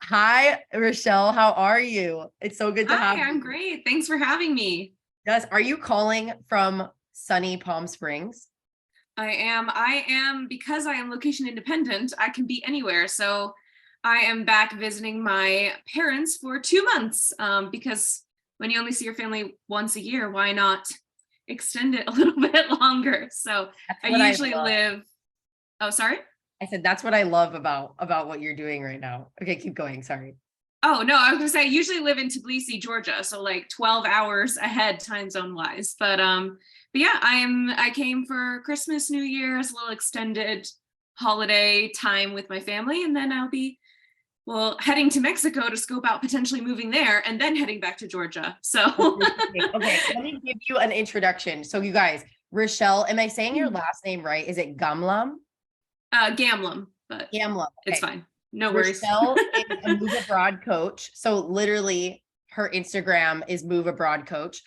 Hi, Richelle. How are you? It's so good to have Hi, I'm you. great. Thanks for having me. Yes, are you calling from sunny Palm Springs? I am because I am location independent, I can be anywhere. So I am back visiting my parents for 2 months because when you only see your family once a year, why not extend it a little bit longer? So That's I what I usually love. live, oh, sorry. I said that's what I love about what you're doing right now. Okay, keep going. Sorry. Oh, no, I was gonna say I usually live in Tbilisi, Georgia, so like 12 hours ahead time zone wise. But yeah, I came for Christmas, New Year's, a little extended holiday time with my family, and then I'll be heading to Mexico to scope out potentially moving there and then heading back to Georgia. So Okay, let me give you an introduction. So you guys, Richelle, am I saying your last name right? Is it Gamlam? Gamlam, but Gamlam. it's Okay. fine. No worries. Richelle is a move abroad coach. So literally her Instagram is move abroad coach,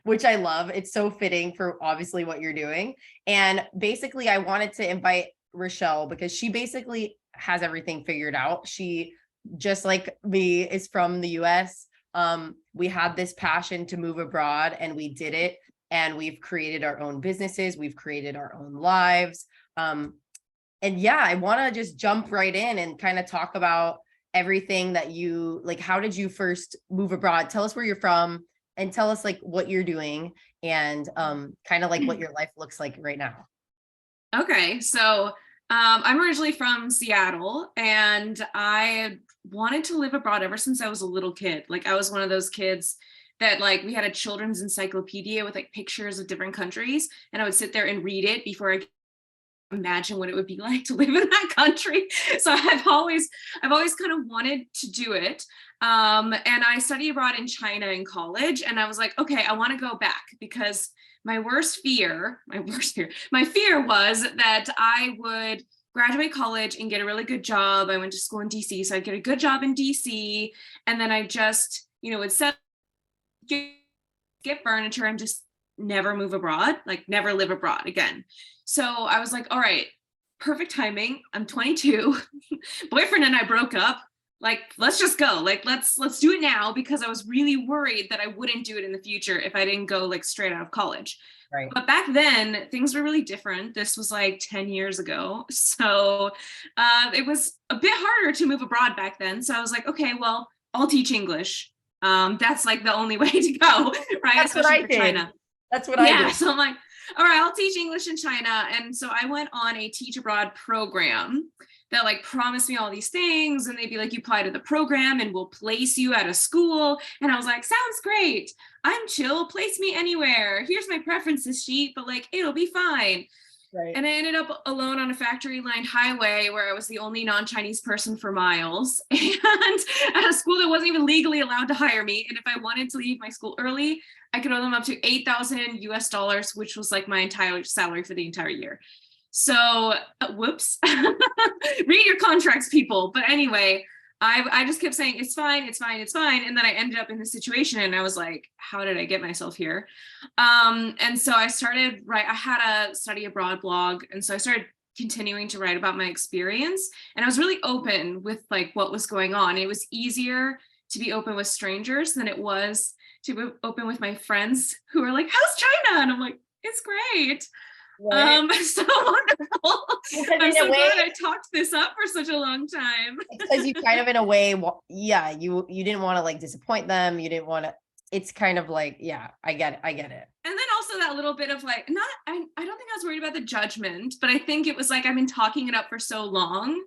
which I love. It's so fitting for obviously what you're doing. And basically I wanted to invite Richelle because she basically has everything figured out. She just like me is from the US. We had this passion to move abroad and we did it. And we've created our own businesses. We've created our own lives. And yeah, I want to just jump right in and kind of talk about everything that you like. How did you first move abroad? Tell us where you're from and tell us like what you're doing and kind of like what your life looks like right now. Okay, so I'm originally from Seattle, and I wanted to live abroad ever since I was a little kid. Like I was one of those kids that like we had a children's encyclopedia with like pictures of different countries, and I would sit there and read it before I imagine what it would be like to live in that country. So I've always kind of wanted to do it. And I studied abroad in China in college, and I was like, okay, I want to go back because my fear was that I would graduate college and get a really good job. I went to school in DC, so I'd get a good job in DC, and then I just, would get, get furniture and just never move abroad, like never live abroad again. So I was like, all right, perfect timing. I'm 22. Boyfriend and I broke up. Like, let's just go. Like, let's do it now because I was really worried that I wouldn't do it in the future if I didn't go like straight out of college. Right. But back then, things were really different. This was like 10 years ago. So it was a bit harder to move abroad back then. So I was like, okay, well, I'll teach English. That's like the only way to go, right? That's what Especially I for did. China. That's what I Yeah. did. So I'm like, all right, I'll teach English in China. And so I went on a teach abroad program that like promised me all these things. And they'd be like, you apply to the program and we'll place you at a school. And I was like, sounds great. I'm chill. Place me anywhere. Here's my preferences sheet, but like, it'll be fine. Right. And I ended up alone on a factory lined highway where I was the only non-Chinese person for miles and at a school that wasn't even legally allowed to hire me. And if I wanted to leave my school early, I could owe them up to 8,000 US dollars, which was like my entire salary for the entire year. So, whoops, read your contracts, people. But anyway, I just kept saying, it's fine, it's fine, it's fine. And then I ended up in this situation and I was like, how did I get myself here? And so I had a study abroad blog. And so I started continuing to write about my experience. And I was really open with like what was going on. It was easier to be open with strangers than it was to be open with my friends who are like, how's China? And I'm like, it's great. Right. So wonderful. Because I'm in a so way, glad I talked this up for such a long time. because you kind of in a way, yeah, you didn't want to like disappoint them. You didn't want to. It's kind of like, yeah, I get it. I get it. And then also that little bit of like, I don't think I was worried about the judgment, but I think it was like I've been talking it up for so long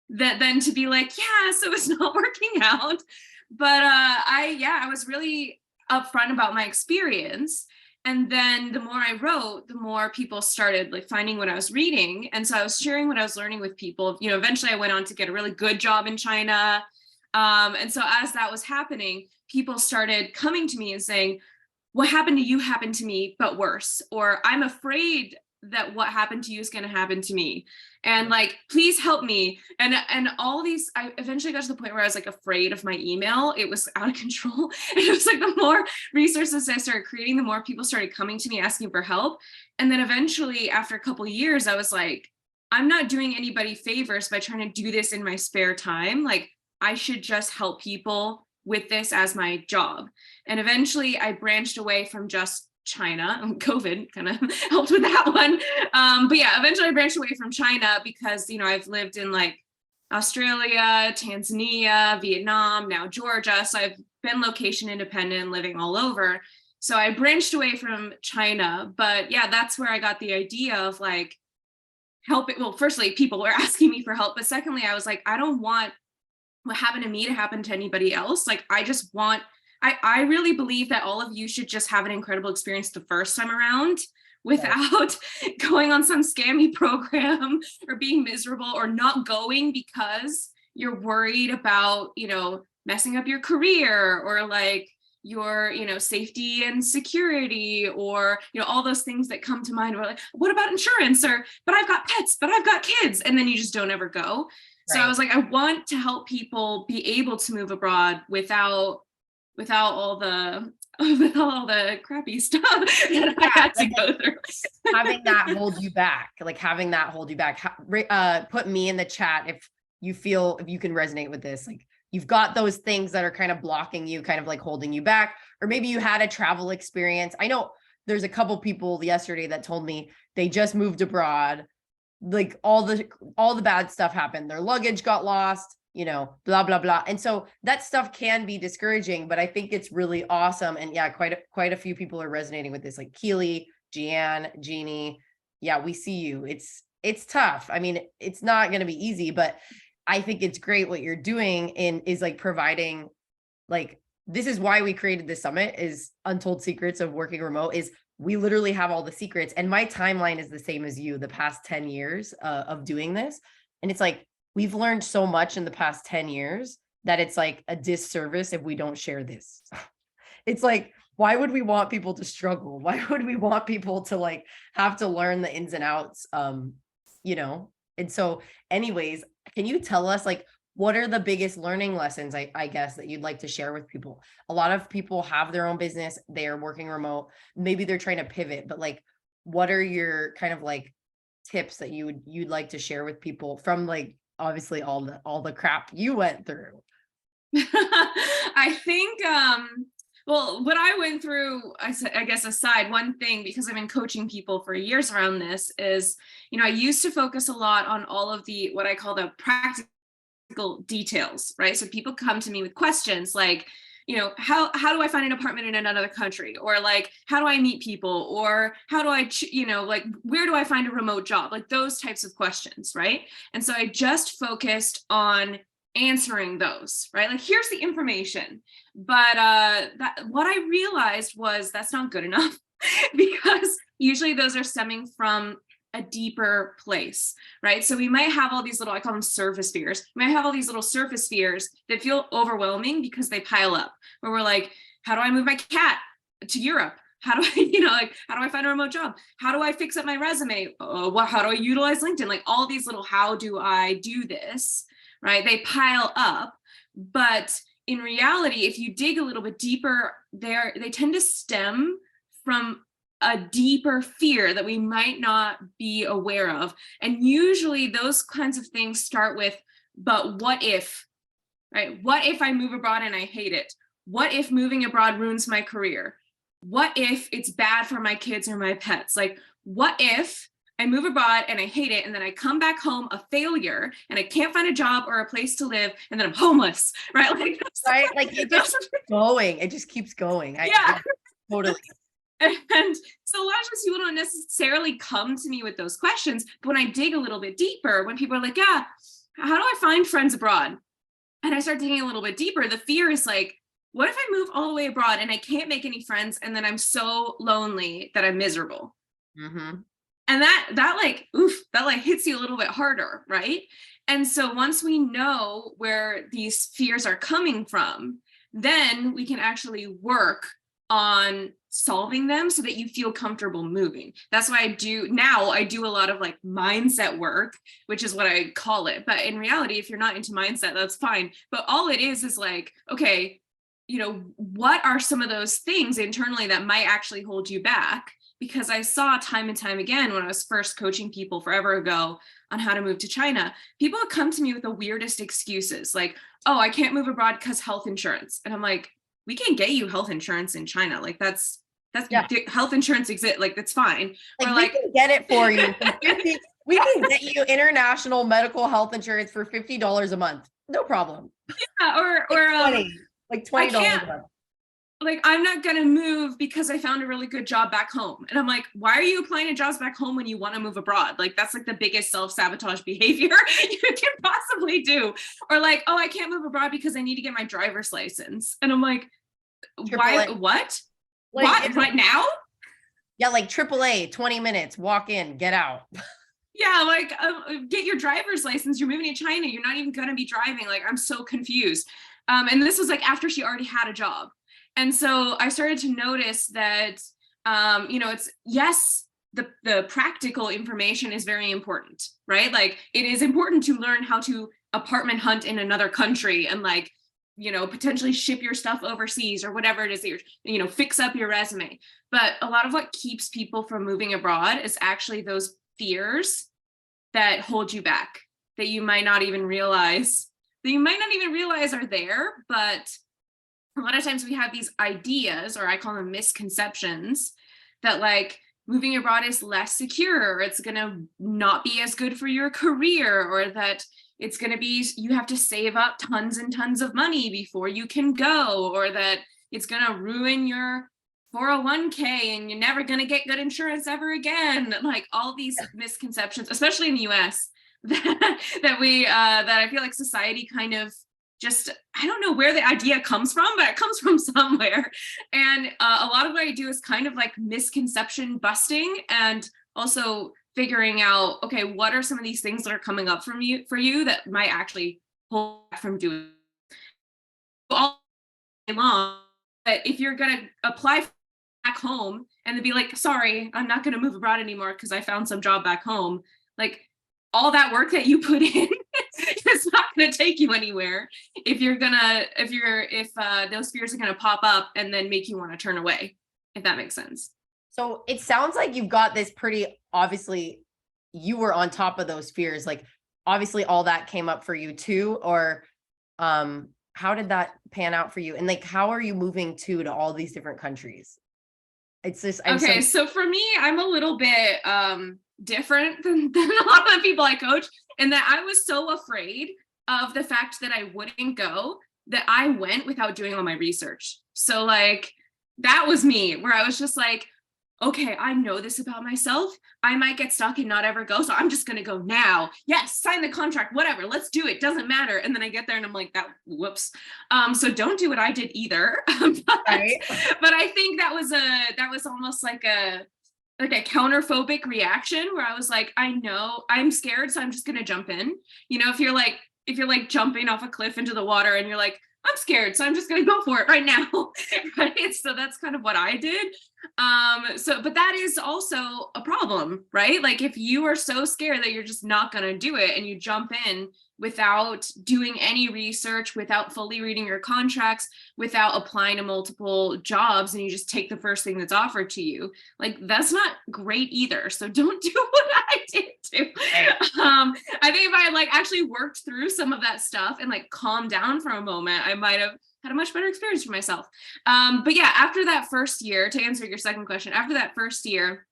that then to be like, yeah, so it's not working out. But I was really upfront about my experience. And then the more I wrote, the more people started like finding what I was reading. And so I was sharing what I was learning with people. Eventually I went on to get a really good job in China. And so as that was happening, people started coming to me and saying, what happened to you happened to me, but worse. Or I'm afraid that what happened to you is going to happen to me. And like, please help me. And all these, I eventually got to the point where I was like afraid of my email. It was out of control. And it was like the more resources I started creating, the more people started coming to me asking for help. And then eventually after a couple of years, I was like, I'm not doing anybody favors by trying to do this in my spare time. Like I should just help people with this as my job. And eventually I branched away from just China. COVID kind of helped with that one. But yeah, eventually I branched away from China because, you know, I've lived in like Australia, Tanzania, Vietnam, now Georgia. So I've been location independent, living all over. So I branched away from China. But yeah, that's where I got the idea of like help it. Well, firstly, people were asking me for help. But secondly, I was like, I don't want what happened to me to happen to anybody else. Like, I just want, I really believe that all of you should just have an incredible experience the first time around without going on some scammy program or being miserable or not going because you're worried about, you know, messing up your career or like your, you know, safety and security or, you know, all those things that come to mind. Or like, what about insurance? Or, but I've got pets, but I've got kids. And then you just don't ever go. So I was like, I want to help people be able to move abroad without all the crappy stuff that I had to go through. Having that hold you back, put me in the chat if you can resonate with this. Like, you've got those things that are kind of blocking you, kind of like holding you back, or maybe you had a travel experience. I know there's a couple people yesterday that told me they just moved abroad. Like all the bad stuff happened. Their luggage got lost, you know, blah, blah, blah. And so that stuff can be discouraging, but I think it's really awesome. And yeah, quite a few people are resonating with this, like Keely, Jeanne, Jeannie. Yeah, we see you. It's tough. I mean, it's not going to be easy, but I think it's great what you're doing is like providing, like, this is why we created this summit, is Untold Secrets of Working Remote. Is we literally have all the secrets, and my timeline is the same as you, the past 10 years of doing this. And it's like, we've learned so much in the past 10 years that it's like a disservice if we don't share this. It's like, why would we want people to struggle? Why would we want people to like have to learn the ins and outs? You know? And so anyways, can you tell us, like, what are the biggest learning lessons, I guess, that you'd like to share with people? A lot of people have their own business, they are working remote, maybe they're trying to pivot, but like, what are your kind of like tips that you'd like to share with people from like, obviously all the crap you went through? I think, well, what I went through, I guess aside, one thing, because I've been coaching people for years around this, is, you know, I used to focus a lot on all of the, what I call the practical details, right? So people come to me with questions like, you know, how do I find an apartment in another country? Or like, how do I meet people? Or how do I, you know, like, where do I find a remote job? Like those types of questions, right? And so I just focused on answering those, right? Like, here's the information. But what I realized was that's not good enough because usually those are stemming from a deeper place, right? So we might have all these little, I call them surface fears. We might have all these little surface fears that feel overwhelming because they pile up, where we're like, how do I move my cat to Europe? How do I, you know, like, how do I find a remote job? How do I fix up my resume? How do I utilize LinkedIn? Like all these little, how do I do this, right? They pile up. But in reality, if you dig a little bit deeper, they tend to stem from a deeper fear that we might not be aware of. And usually those kinds of things start with, but what if, right? What if I move abroad and I hate it? What if moving abroad ruins my career? What if it's bad for my kids or my pets? Like, what if I move abroad and I hate it, and then I come back home a failure and I can't find a job or a place to live, and then I'm homeless, right? Like, right? Like it just keeps going. It just keeps going. Yeah. Totally. And so a lot of times people don't necessarily come to me with those questions, but when I dig a little bit deeper, when people are like, yeah, how do I find friends abroad? And I start digging a little bit deeper, the fear is like, what if I move all the way abroad and I can't make any friends, and then I'm so lonely that I'm miserable? Mm-hmm. And that like, oof, that like hits you a little bit harder, right? And so once we know where these fears are coming from, then we can actually work on solving them so that you feel comfortable moving. That's why I do a lot of like mindset work, which is what I call it. But in reality, if you're not into mindset, that's fine. But all it is like, okay, you know, what are some of those things internally that might actually hold you back? because I saw time and time again when I was first coaching people forever ago on how to move to China, people would come to me with the weirdest excuses, like, oh, I can't move abroad because health insurance. And I'm like, we can get you health insurance in China. Like that's Yeah. health insurance exists. Like that's fine. Like Or we like, can get it for you for 50, we can get you international medical health insurance for $50 a month. No problem. yeah, Like I $20 can't, a month. like, I'm not going to move because I found a really good job back home. And I'm like, why are you applying to jobs back home when you want to move abroad? Like, that's like the biggest self-sabotage behavior you can possibly do. Or like, oh, I can't move abroad because I need to get my driver's license. And I'm like, why, AAA. what? Like, What? Right now? Yeah, like AAA, 20 minutes, walk in, get out. Yeah, like get your driver's license. You're moving to China. You're not even going to be driving. Like, I'm so confused. And this was like after she already had a job. And so I started to notice that, it's, yes, the practical information is very important, right? Like it is important to learn how to apartment hunt in another country and like, potentially ship your stuff overseas or whatever it is that you're, fix up your resume. But a lot of what keeps people from moving abroad is actually those fears that hold you back, that you might not even realize are there. But a lot of times we have these ideas, or I call them misconceptions, that like moving abroad is less secure, or it's going to not be as good for your career, or that it's going to be, you have to save up tons and tons of money before you can go, or that it's going to ruin your 401k and you're never going to get good insurance ever again. Like all these misconceptions, especially in the US, that I feel like society kind of just, I don't know where the idea comes from, but it comes from somewhere. And a lot of what I do is kind of like misconception busting, and also figuring out, okay, what are some of these things that are coming up for you that might actually hold back from doing all day long. But if you're going to apply back home and then be like, sorry, I'm not going to move abroad anymore because I found some job back home, like all that work that you put in it's not going to take you anywhere if those fears are going to pop up and then make you want to turn away, if that makes sense. So it sounds like you've got this pretty, obviously you were on top of those fears. Like obviously all that came up for you too, or how did that pan out for you? And like, how are you moving to all these different countries? It's just, so for me, I'm a little bit different than a lot of the people I coach, in that I was so afraid of the fact that I wouldn't go that I went without doing all my research. So like, that was me, where I was just like, okay, I know this about myself. I might get stuck and not ever go. So I'm just going to go now. Yes. Sign the contract, whatever. Let's do it. Doesn't matter. And then I get there and I'm like, whoops. So don't do what I did either. right. But I think that was almost like a counterphobic reaction, where I was like, I know I'm scared, so I'm just going to jump in. If you're like jumping off a cliff into the water and you're like, I'm scared, so I'm just going to go for it right now. Right. So that's kind of what I did. But that is also a problem, right? Like if you are so scared that you're just not going to do it and you jump in without doing any research, without fully reading your contracts, without applying to multiple jobs, and you just take the first thing that's offered to you, like that's not great either. So don't do what I did too. I think if I had like actually worked through some of that stuff and like calmed down for a moment, I might have had a much better experience for myself. But yeah, after that first year, to answer your second question, after that first year,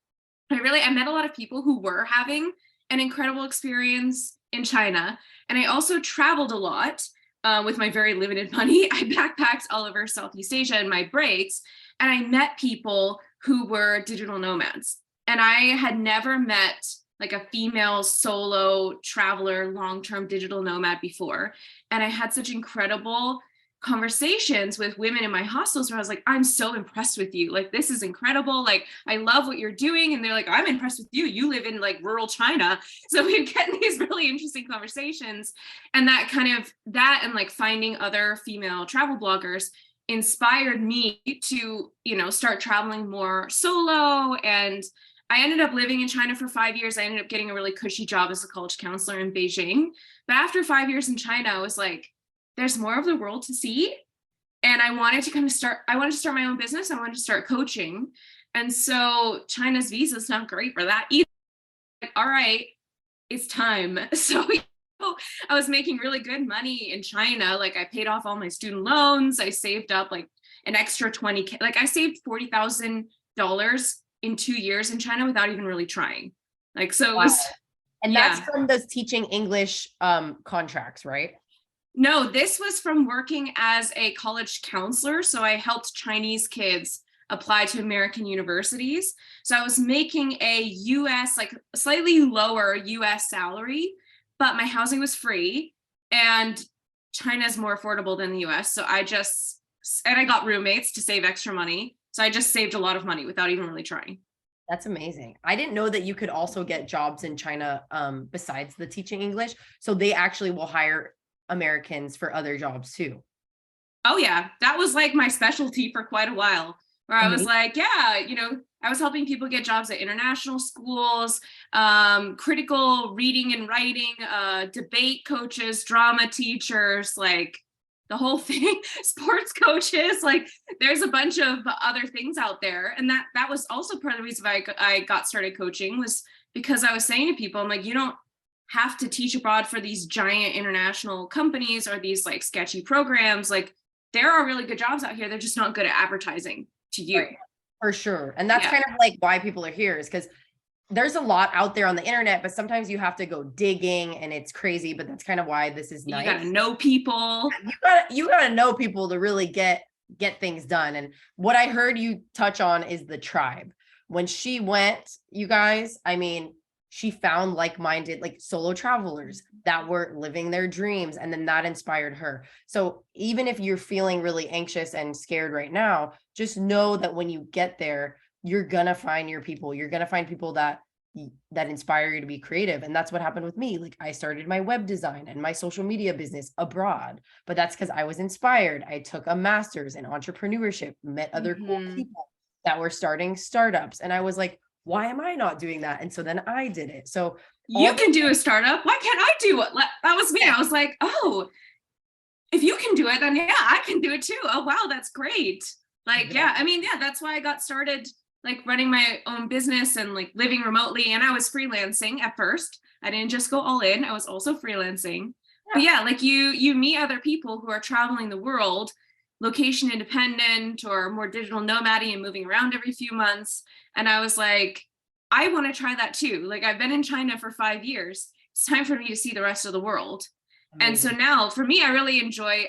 I met a lot of people who were having an incredible experience in China. And I also traveled a lot with my very limited money. I backpacked all over Southeast Asia in my breaks, and I met people who were digital nomads. And I had never met like a female solo traveler, long-term digital nomad before. And I had such incredible conversations with women in my hostels where I was like, I'm so impressed with you. Like, this is incredible. Like, I love what you're doing. And they're like, I'm impressed with you. You live in like rural China. So we'd get in these really interesting conversations. And and like finding other female travel bloggers inspired me to, start traveling more solo. And I ended up living in China for 5 years. I ended up getting a really cushy job as a college counselor in Beijing. But after 5 years in China, I was like, there's more of the world to see. And I wanted to start my own business. I wanted to start coaching. And so China's visa is not great for that either. Like, all right, it's time. So I was making really good money in China. Like I paid off all my student loans. I saved up like an extra 20K. Like I saved $40,000 in 2 years in China without even really trying. Like, so it Wow. was, And that's yeah. from those teaching English contracts, right? No, this was from working as a college counselor. So I helped Chinese kids apply to American universities. So I was making a US, like slightly lower US salary, but my housing was free and China's more affordable than the US. So and I got roommates to save extra money. So I just saved a lot of money without even really trying. That's amazing. I didn't know that you could also get jobs in China besides the teaching English. So they actually will hire Americans for other jobs too. Oh yeah, that was like my specialty for quite a while, where I was Amazing. like, yeah, I was helping people get jobs at international schools, critical reading and writing, debate coaches, drama teachers, like the whole thing, sports coaches, like there's a bunch of other things out there. And that was also part of the reason I got started coaching, was because I was saying to people, I'm like, you don't have to teach abroad for these giant international companies or these like sketchy programs. Like there are really good jobs out here. They're just not good at advertising to you. Right. For sure. And that's Yeah. kind of like why people are here, is because there's a lot out there on the internet, but sometimes you have to go digging and it's crazy, but that's kind of why this is You nice. got to know people. You gotta know people to really get things done. And what I heard you touch on is the tribe. When she went, you guys, I mean, she found like-minded, like solo travelers that were living their dreams, and then that inspired her. So even if you're feeling really anxious and scared right now, just know that when you get there, you're gonna find your people. You're gonna find people that inspire you to be creative. And that's what happened with me. Like I started my web design and my social media business abroad, but that's because I was inspired. I took a master's in entrepreneurship, met other cool people that were starting startups, and I was like, why am I not doing that? And so then I did it. So You can do a startup. Why can't I do it? That was me. I was like, oh, if you can do it, then yeah, I can do it too. Oh, wow, that's great. Like, yeah, I mean, yeah, that's why I got started like running my own business and like living remotely. And I was freelancing at first. I didn't just go all in. I was also freelancing. But yeah, like you meet other people who are traveling the world, location independent or more digital nomadic and moving around every few months. And I was like, I want to try that too. Like I've been in China for 5 years. It's time for me to see the rest of the world. And so now for me, I really enjoy,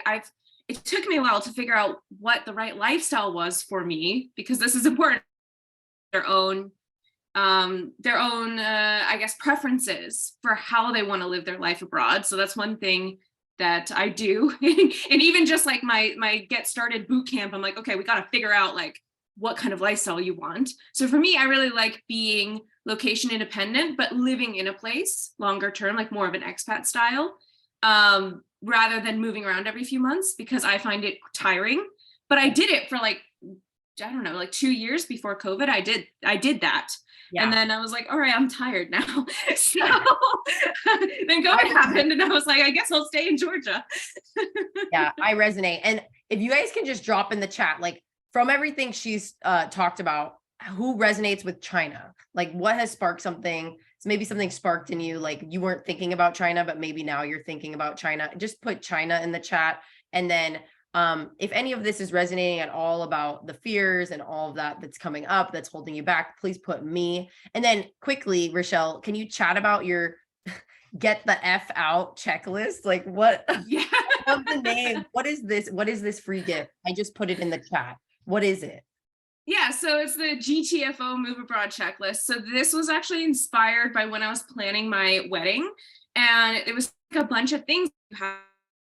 it took me a while to figure out what the right lifestyle was for me, because this is important. Their own I guess preferences for how they want to live their life abroad. So that's one thing that I do. And even just like my get started boot camp, I'm like, okay, we got to figure out like what kind of lifestyle you want. So for me, I really like being location independent, but living in a place longer term, like more of an expat style, rather than moving around every few months, because I find it tiring. But I did it for like, I don't know, like 2 years before COVID. I did that. Yeah. And then I was like, all right, I'm tired now. So then COVID happened and I was like, I guess I'll stay in Georgia. Yeah, I resonate. And if you guys can just drop in the chat, like from everything she's talked about, who resonates with China? Like what has sparked something? So maybe something sparked in you, like you weren't thinking about China, but maybe now you're thinking about China. Just put China in the chat. And then if any of this is resonating at all about the fears and all of that that's coming up, that's holding you back, please put me. And then quickly, Richelle, can you chat about your get the F out checklist? Like what? Yeah. I love the name. What is this? What is this free gift? I just put it in the chat. What is it? Yeah, so it's the GTFO Move Abroad checklist. So this was actually inspired by when I was planning my wedding, and it was like a bunch of things you have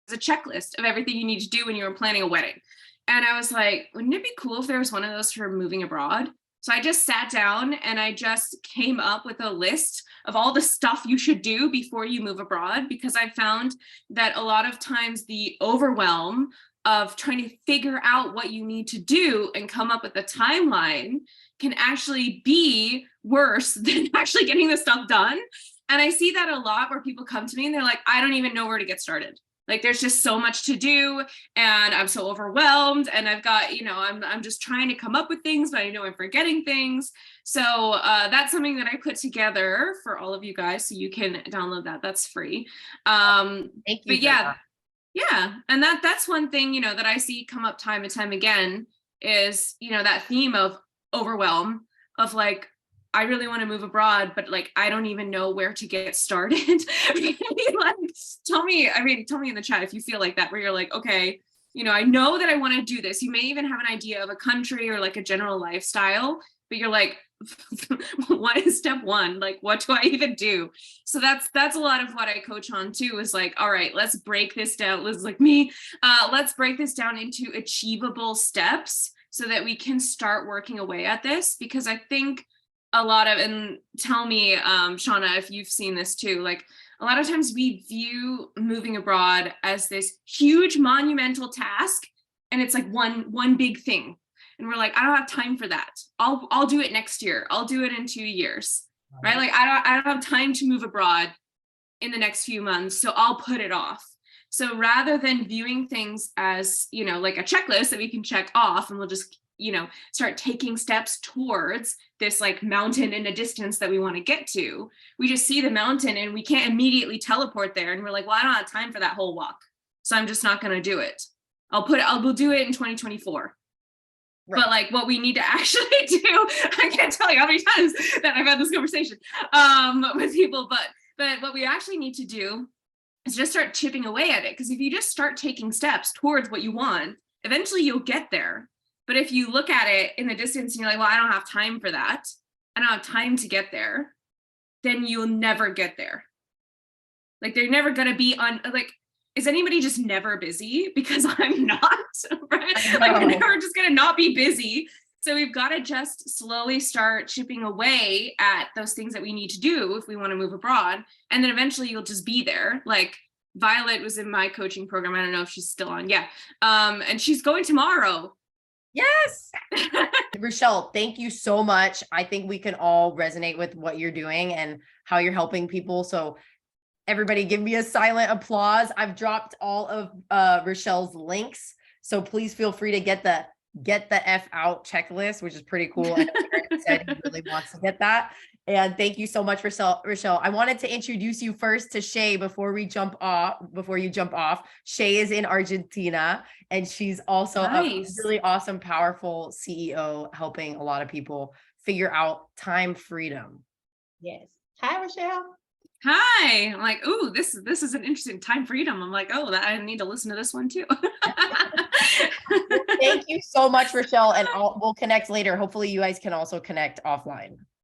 as a checklist of everything you need to do when you're planning a wedding. And I was like, wouldn't it be cool if there was one of those for moving abroad? So I just sat down and I just came up with a list of all the stuff you should do before you move abroad, because I found that a lot of times the overwhelm of trying to figure out what you need to do and come up with a timeline can actually be worse than actually getting the stuff done. And I see that a lot where people come to me and they're like, I don't even know where to get started. Like there's just so much to do and I'm so overwhelmed and I've got, you know, I'm just trying to come up with things, but I know I'm forgetting things. So that's something that I put together for all of you guys. So you can download that. That's free. Thank you But for yeah, that. yeah. And that's one thing, you know, that I see come up time and time again is, you know, that theme of overwhelm of like, I really want to move abroad, but like, I don't even know where to get started. Like, tell me in the chat if you feel like that, where you're like, okay, you know, I know that I want to do this. You may even have an idea of a country or like a general lifestyle, but you're like, what is step one? Like, what do I even do? So that's a lot of what I coach on too, is like, all right, let's break this down. Let's like me, let's break this down into achievable steps so that we can start working away at this. Because I think a lot of, and tell me, Shauna, if you've seen this too, like a lot of times we view moving abroad as this huge monumental task. And it's like one big thing. And we're like, I don't have time for that. I'll do it next year. I'll do it in 2 years. Right. Like I don't have time to move abroad in the next few months. So I'll put it off. So rather than viewing things as, you know, like a checklist that we can check off and we'll just, you know, start taking steps towards this like mountain in a distance that we want to get to, we just see the mountain and we can't immediately teleport there. And we're like, well, I don't have time for that whole walk. So I'm just not going to do it. We'll do it in 2024. Right. But like what we need to actually do, I can't tell you how many times that I've had this conversation with people, but what we actually need to do is just start chipping away at it. Because if you just start taking steps towards what you want, eventually you'll get there. But if you look at it in the distance and you're like, well, I don't have time for that, I don't have time to get there, then you'll never get there. Like they're never going to be on, like, is anybody just never busy? Because I'm not, right? Like I'm never just going to not be busy. So we've got to just slowly start chipping away at those things that we need to do if we want to move abroad. And then eventually you'll just be there. Like Violet was in my coaching program. I don't know if she's still on. Yeah. And she's going tomorrow. Yes. Richelle, thank you so much. I think we can all resonate with what you're doing and how you're helping people. So everybody give me a silent applause. I've dropped all of Richelle's links. So please feel free to get the F out checklist, which is pretty cool. And Aaron said he really wants to get that. And thank you so much, Richelle. I wanted to introduce you first to Shay before you jump off. Shay is in Argentina, and she's also a really awesome, powerful CEO helping a lot of people figure out time freedom. Yes. Hi, Richelle. Hi. I'm like, ooh, this is an interesting time freedom. I'm like, oh, I need to listen to this one too. Thank you so much, Richelle, and we'll connect later. Hopefully you guys can also connect offline.